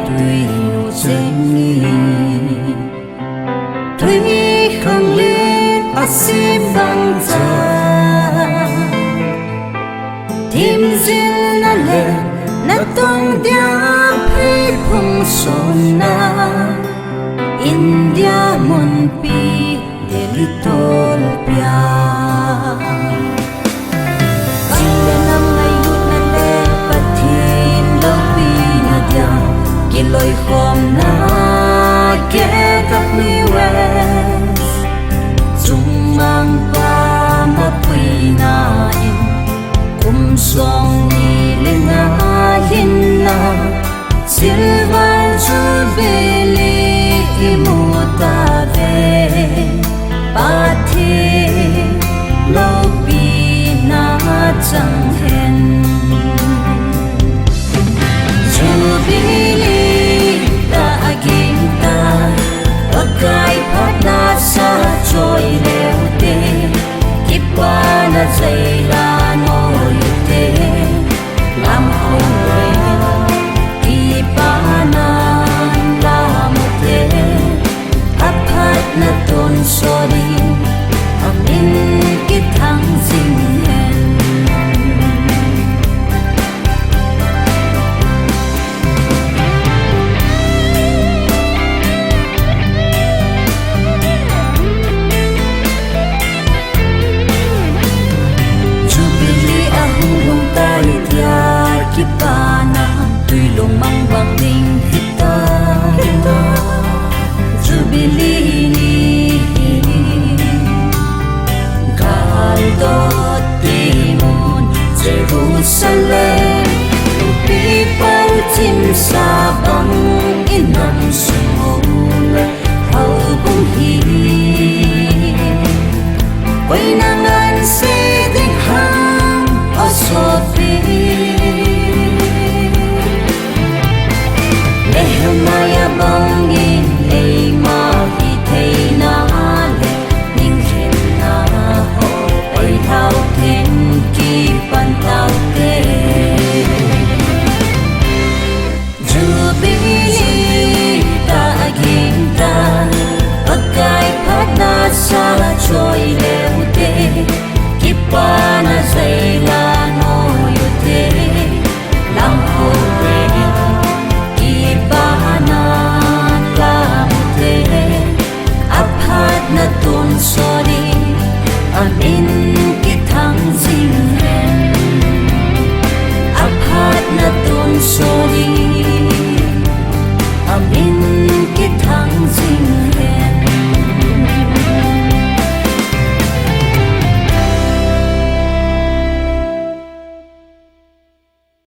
tuy nụ dễ tuy không lên xin bằng giờ tìm duyên na lệ na tung dia phi phung son na India mun pi delitol pia Chile nam ngay yut na le pathin lo pi na dia kiloi khom na ke kap mi wes chung mang pa ma pui na in kum song ni le na hin na silvan chu beli imuta ve pathi lo pi na chang hen chu beli ta agin ta pakai phata sa choi leo te kipa na zai la no yu te lam hong re kipa na na ton sorry amin ki thang sing hen Jubilee ahung tai tia ki pana tui long mang bang ding hita Jubilee Jerusalem, people tim sa bang inang